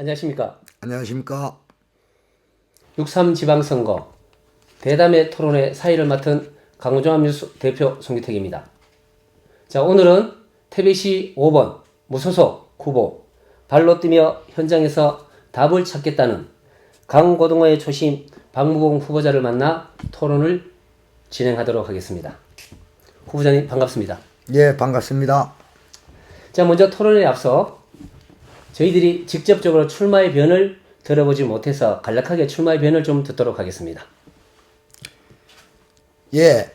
안녕하십니까. 안녕하십니까. 6.3 지방선거 대담의 토론회 사의를 맡은 강호종합뉴스 대표 송기택입니다. 자, 오늘은 태백시 5번 무소속 후보 발로 뛰며 현장에서 답을 찾겠다는 강고등어의 초심 박무봉 후보자를 만나 토론을 진행하도록 하겠습니다. 후보자님 반갑습니다. 예, 반갑습니다. 자, 먼저 토론에 앞서 저희들이 직접적으로 출마의 변을 들어보지 못해서 간략하게 출마의 변을 좀 듣도록 하겠습니다. 예,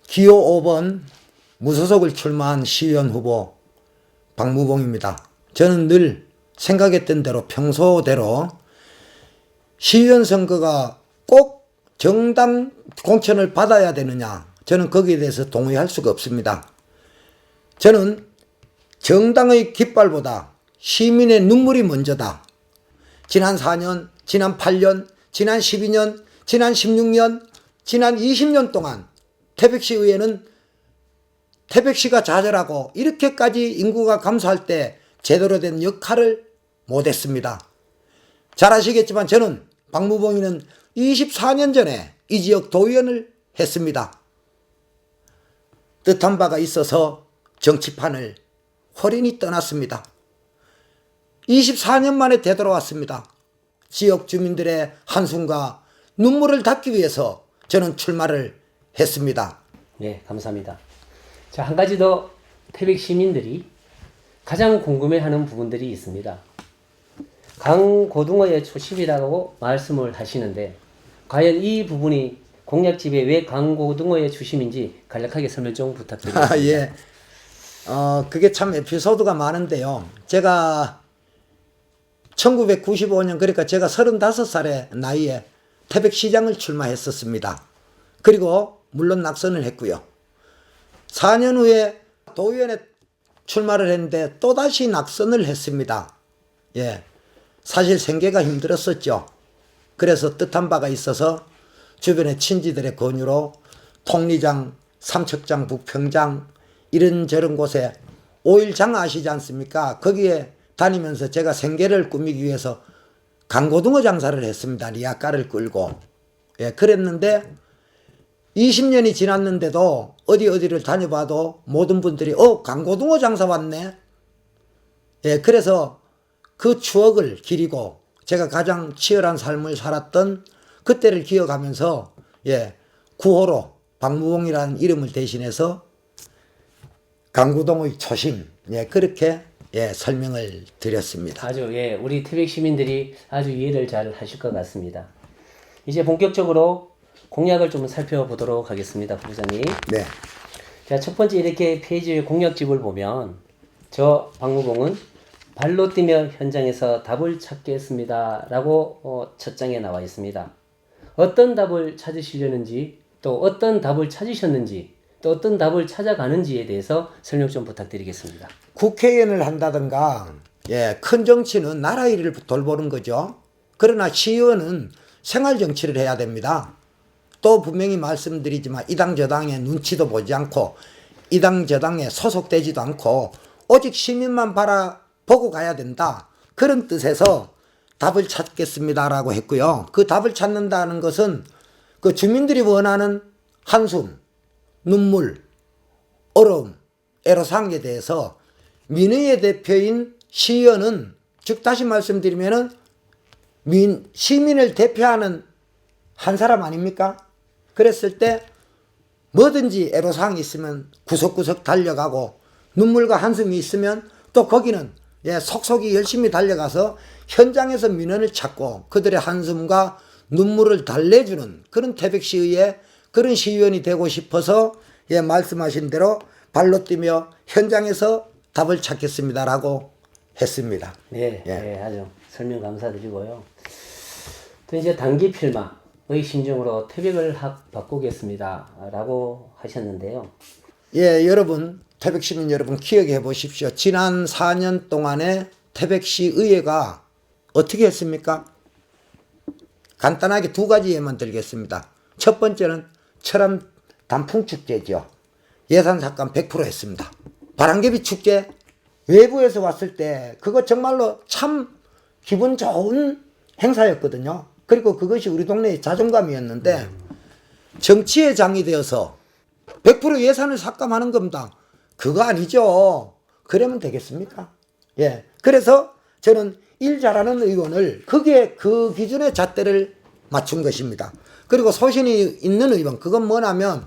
기호 5번 무소속을 출마한 시의원 후보 박무봉입니다. 저는 늘 생각했던 대로 평소대로 시의원 선거가 꼭 정당 공천을 받아야 되느냐, 저는 거기에 대해서 동의할 수가 없습니다. 저는 정당의 깃발보다 시민의 눈물이 먼저다. 지난 4년, 지난 8년, 지난 12년, 지난 16년, 지난 20년 동안 태백시의회는 태백시가 좌절하고 이렇게까지 인구가 감소할 때 제대로 된 역할을 못했습니다. 잘 아시겠지만 저는 박무봉이는 24년 전에 이 지역 도의원을 했습니다. 뜻한 바가 있어서 정치판을 호련히 떠났습니다. 24년 만에 되돌아왔습니다. 지역 주민들의 한숨과 눈물을 닦기 위해서 저는 출마를 했습니다. 네, 감사합니다. 자, 한 가지 더 태백 시민들이 가장 궁금해하는 부분들이 있습니다. 강고등어의 초심이라고 말씀을 하시는데 과연 이 부분이 공약집에 왜 강고등어의 초심인지 간략하게 설명 좀 부탁드립니다. 예. 그게 참 에피소드가 많은데요. 제가 1995년, 그러니까 제가 35살의 나이에 태백시장을 출마했었습니다. 그리고 물론 낙선을 했고요. 4년 후에 도의원에 출마를 했는데 또다시 낙선을 했습니다. 예. 사실 생계가 힘들었었죠. 그래서 뜻한 바가 있어서 주변의 친지들의 권유로 통리장, 삼척장, 북평장 이런저런 곳에 5일장 아시지 않습니까? 거기에 다니면서 제가 생계를 꾸미기 위해서 강고등어 장사를 했습니다. 리아카를 끌고. 예, 그랬는데 20년이 지났는데도 어디를 다녀봐도 모든 분들이 강고등어 장사 왔네. 예, 그래서 그 추억을 기리고 제가 가장 치열한 삶을 살았던 그때를 기억하면서 구호로 박무봉이라는 이름을 대신해서 강고등어의 초심, 그렇게 설명을 드렸습니다. 아주 우리 태백 시민들이 아주 이해를 잘 하실 것 같습니다. 이제 본격적으로 공약을 좀 살펴보도록 하겠습니다, 부부장님. 네. 자, 첫 번째 이렇게 페이지 공약집을 보면 저 박무봉은 발로 뛰며 현장에서 답을 찾겠습니다 라고 첫 장에 나와 있습니다. 어떤 답을 찾으시려는지, 또 어떤 답을 찾으셨는지, 또 어떤 답을 찾아가는지에 대해서 설명 좀 부탁드리겠습니다. 국회의원을 한다든가 큰 정치는 나라 일을 돌보는 거죠. 그러나 시의원은 생활 정치를 해야 됩니다. 또 분명히 말씀드리지만 이 당 저 당의 눈치도 보지 않고 이 당 저 당에 소속되지도 않고 오직 시민만 바라보고 가야 된다. 그런 뜻에서 답을 찾겠습니다라고 했고요. 그 답을 찾는다는 것은 그 주민들이 원하는 한숨, 눈물, 어려움, 애로사항에 대해서 민의의 대표인 시의원은, 즉 다시 말씀드리면은 시민을 대표하는 한 사람 아닙니까? 그랬을 때 뭐든지 애로사항이 있으면 구석구석 달려가고 눈물과 한숨이 있으면 또 거기는 속속이 열심히 달려가서 현장에서 민원을 찾고 그들의 한숨과 눈물을 달래주는 그런 태백시의회 그런 시의원이 되고 싶어서 말씀하신 대로 발로 뛰며 현장에서 답을 찾겠습니다라고 했습니다. 네, 아주 설명 감사드리고요. 또 이제 단기 필마의 심정으로 태백을 바꾸겠습니다 라고 하셨는데요. 여러분, 태백시민 여러분 기억해 보십시오. 지난 4년 동안에 태백시의회가 어떻게 했습니까? 간단하게 두 가지 예만 들겠습니다. 첫 번째는 철암 단풍축제죠. 예산 삭감 100% 했습니다. 바람개비 축제 외부에서 왔을 때 그거 정말로 참 기분 좋은 행사였거든요. 그리고 그것이 우리 동네의 자존감이었는데 정치의 장이 되어서 100% 예산을 삭감하는 겁니다. 그거 아니죠. 그러면 되겠습니까? 예. 그래서 저는 일 잘하는 의원을 거기에 그 기준의 잣대를 맞춘 것입니다. 그리고 소신이 있는 의원, 그건 뭐냐면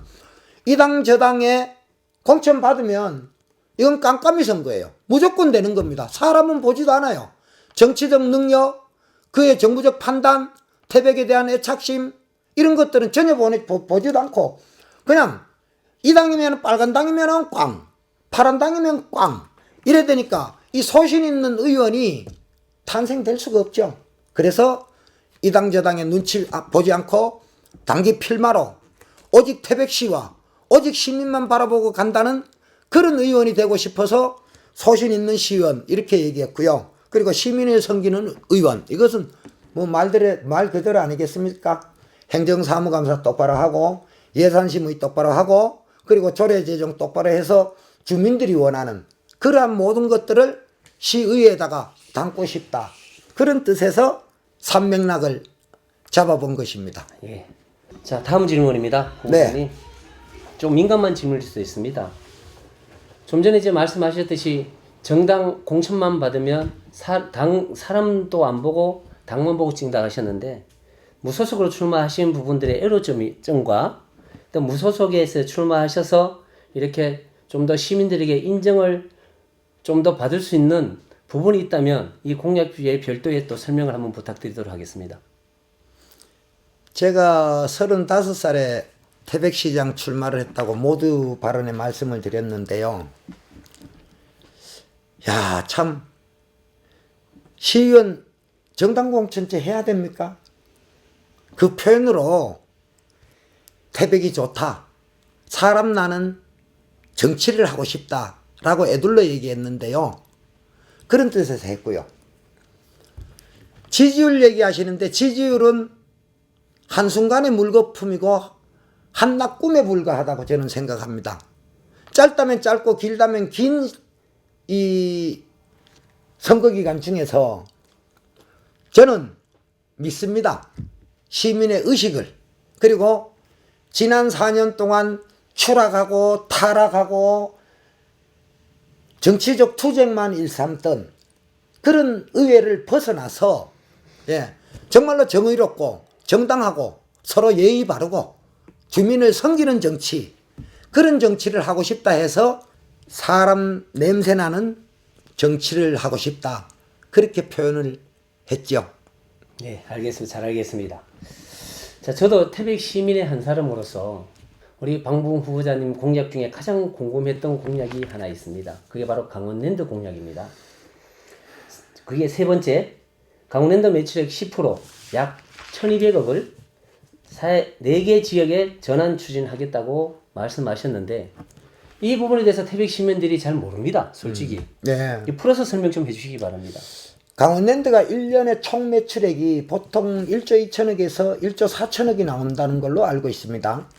이 당 저 당에 공천 받으면 이건 깜깜이 선거예요. 무조건 되는 겁니다. 사람은 보지도 않아요. 정치적 능력, 그의 정부적 판단, 태백에 대한 애착심, 이런 것들은 전혀 보지도 않고 그냥 이 당이면 빨간 당이면 꽝, 파란 당이면 꽝, 이래 되니까 이 소신 있는 의원이 탄생될 수가 없죠. 그래서 이 당 저 당의 눈치 보지 않고 당기 필마로 오직 태백시와 오직 시민만 바라보고 간다는 그런 의원이 되고 싶어서 소신 있는 시의원 이렇게 얘기했고요. 그리고 시민을 섬기는 의원, 이것은 뭐 말 그대로 아니겠습니까? 행정사무감사 똑바로 하고 예산심의 똑바로 하고 그리고 조례제정 똑바로 해서 주민들이 원하는 그러한 모든 것들을 시의회에다가 담고 싶다. 그런 뜻에서 산맥락을 잡아본 것입니다. 예. 자, 다음 질문입니다. 네. 좀 민감한 질문일 수도 있습니다. 좀 전에 이제 말씀하셨듯이 정당 공천만 받으면 사람도 안 보고 당만 보고 찍는다 하셨는데 무소속으로 출마하신 부분들의 애로점과 또 무소속에서 출마하셔서 이렇게 좀 더 시민들에게 인정을 좀 더 받을 수 있는 부분이 있다면 이 공약주에 별도의 또 설명을 한번 부탁드리도록 하겠습니다. 제가 35살에 태백시장 출마를 했다고 모두 발언에 말씀을 드렸는데요. 야, 참 시의원 정당 공천제 해야 됩니까? 그 표현으로 태백이 좋다, 사람 나는 정치를 하고 싶다라고 애둘러 얘기했는데요. 그런 뜻에서 했고요. 지지율 얘기하시는데 지지율은 한순간의 물거품이고 한낱 꿈에 불과하다고 저는 생각합니다. 짧다면 짧고 길다면 긴 이 선거기간 중에서 저는 믿습니다. 시민의 의식을. 그리고 지난 4년 동안 추락하고 타락하고 정치적 투쟁만 일삼던 그런 의회를 벗어나서 정말로 정의롭고 정당하고 서로 예의 바르고 주민을 섬기는 정치, 그런 정치를 하고 싶다 해서 사람 냄새나는 정치를 하고 싶다, 그렇게 표현을 했죠. 네, 알겠습니다. 잘 알겠습니다. 자, 저도 태백 시민의 한 사람으로서 우리 방북 후보자님 공약 중에 가장 궁금했던 공약이 하나 있습니다. 그게 바로 강원랜드 공약입니다. 그게 세 번째, 강원랜드 매출액 10%, 약 1200억을 4개 지역에 전환 추진하겠다고 말씀하셨는데 이 부분에 대해서 태백 시민들이 잘 모릅니다. 솔직히. 네. 풀어서 설명 좀 해주시기 바랍니다. 강원랜드가 1년에 총 매출액이 보통 1조 2천억에서 1조 4천억이 나온다는 걸로 알고 있습니다.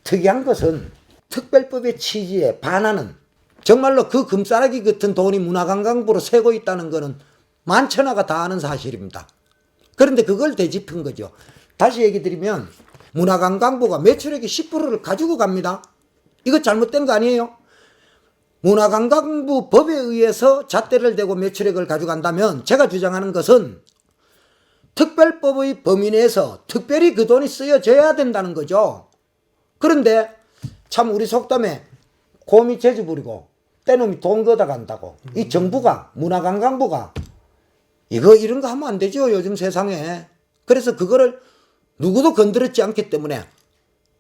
특이한 것은 특별법의 취지에 반하는, 정말로 그 금싸라기 같은 돈이 문화관광부로 새고 있다는 것은 만천하가 다 아는 사실입니다. 그런데 그걸 되짚은 거죠. 다시 얘기 드리면 문화관광부가 매출액의 10%를 가지고 갑니다. 이거 잘못된 거 아니에요? 문화관광부 법에 의해서 잣대를 대고 매출액을 가져간다면 제가 주장하는 것은 특별법의 범위 내에서 특별히 그 돈이 쓰여져야 된다는 거죠. 그런데 참 우리 속담에 곰이 재주 부리고 떼놈이 돈 걷어 간다고. 이 정부가, 문화관광부가 이런 거 하면 안 되죠, 요즘 세상에. 그래서 그거를 누구도 건드렸지 않기 때문에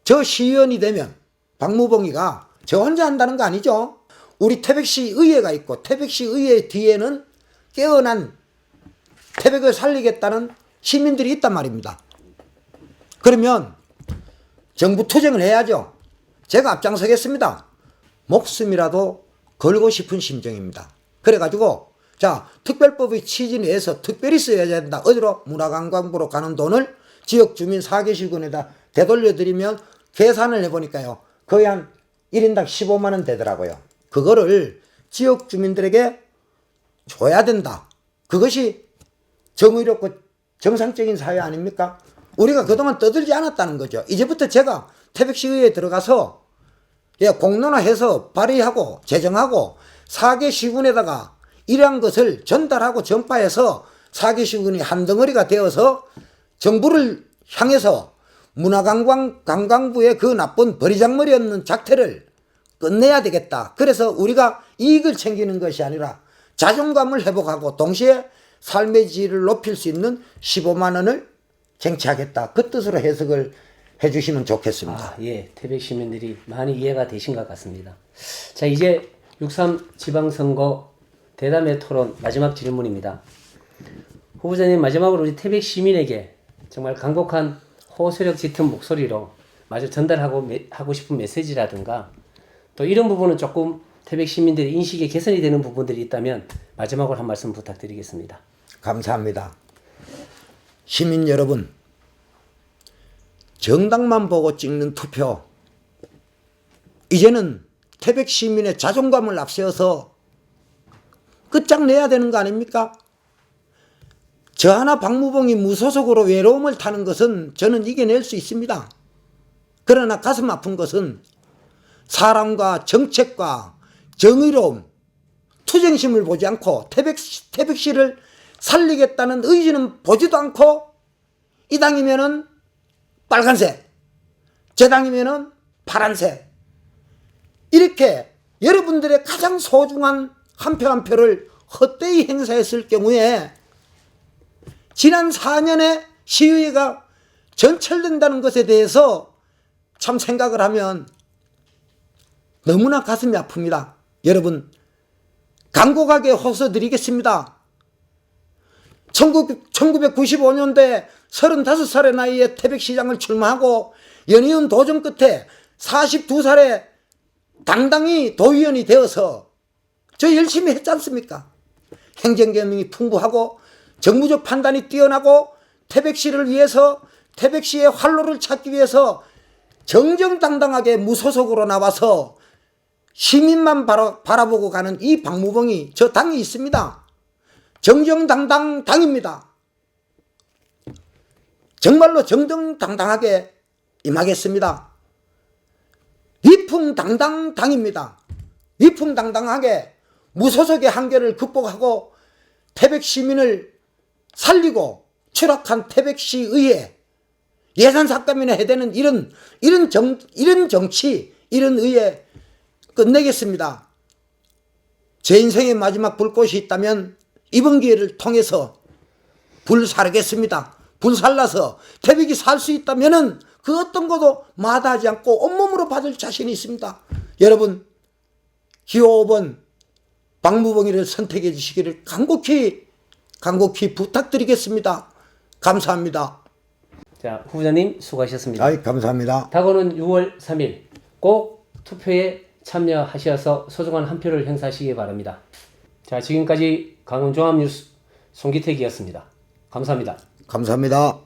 저 시의원이 되면 박무봉이가 저 혼자 한다는 거 아니죠. 우리 태백시 의회가 있고 태백시 의회 뒤에는 깨어난 태백을 살리겠다는 시민들이 있단 말입니다. 그러면 정부 투쟁을 해야죠. 제가 앞장서겠습니다. 목숨이라도 걸고 싶은 심정입니다. 그래가지고 자, 특별법의 취지 내에서 특별히 써야 된다. 어디로? 문화관광부로 가는 돈을 지역 주민 4개시군에다 되돌려드리면 계산을 해보니까요, 거의 한 1인당 15만 원 되더라고요. 그거를 지역 주민들에게 줘야 된다. 그것이 정의롭고 정상적인 사회 아닙니까? 우리가 그동안 떠들지 않았다는 거죠. 이제부터 제가 태백시의회에 들어가서 공론화해서 발의하고 제정하고 4개 시군에다가 이러한 것을 전달하고 전파해서 4개 시군이 한 덩어리가 되어서 정부를 향해서 문화관광부의 그 나쁜 버리장머리 없는 작태를 끝내야 되겠다. 그래서 우리가 이익을 챙기는 것이 아니라 자존감을 회복하고 동시에 삶의 질을 높일 수 있는 15만 원을 쟁취하겠다. 그 뜻으로 해석을 해주시면 좋겠습니다. 예, 태백 시민들이 많이 이해가 되신 것 같습니다. 자, 이제 6.3 지방선거 대담회 토론 마지막 질문입니다. 후보자님, 마지막으로 우리 태백 시민에게 정말 간곡한 호소력 짙은 목소리로 마저 하고 싶은 메시지라든가 또 이런 부분은 조금 태백 시민들의 인식에 개선이 되는 부분들이 있다면 마지막으로 한 말씀 부탁드리겠습니다. 감사합니다. 시민 여러분, 정당만 보고 찍는 투표, 이제는 태백 시민의 자존감을 앞세워서 끝장내야 되는 거 아닙니까? 저 하나 박무봉이 무소속으로 외로움을 타는 것은 저는 이겨낼 수 있습니다. 그러나 가슴 아픈 것은 사람과 정책과 정의로움, 투쟁심을 보지 않고 태백시를 살리겠다는 의지는 보지도 않고 이 당이면은 빨간색, 저 당이면은 파란색, 이렇게 여러분들의 가장 소중한 한 표 한 표를 헛되이 행사했을 경우에 지난 4년에 시의회가 전철된다는 것에 대해서 참 생각을 하면 너무나 가슴이 아픕니다. 여러분, 간곡하게 호소드리겠습니다. 1995년도에 35살의 나이에 태백시장을 출마하고 연이은 도전 끝에 42살에 당당히 도의원이 되어서 저 열심히 했지 않습니까? 행정경험이 풍부하고 정무적 판단이 뛰어나고 태백시를 위해서 태백시의 활로를 찾기 위해서 정정당당하게 무소속으로 나와서 시민만 바라보고 가는 이 박무봉이 저 당이 있습니다. 정정당당 당입니다. 정말로 정정당당하게 임하겠습니다. 위풍당당 당입니다. 위풍당당하게 무소속의 한계를 극복하고 태백 시민을 살리고 추락한 태백시 의회, 예산 삭감이나 해대는 이런 정치, 이런 의회 끝내겠습니다. 제 인생의 마지막 불꽃이 있다면 이번 기회를 통해서 불사르겠습니다. 불살라서 태백이 살 수 있다면은 그 어떤 것도 마다하지 않고 온몸으로 받을 자신이 있습니다. 여러분, 기호 5번 박무봉이를 선택해 주시기를 간곡히 부탁드리겠습니다. 감사합니다. 자, 후보자님 수고하셨습니다. 감사합니다. 다가오는 6월 3일 꼭 투표에 참여하셔서 소중한 한 표를 행사하시기 바랍니다. 자, 지금까지 강원종합뉴스 송기택이었습니다. 감사합니다. 감사합니다.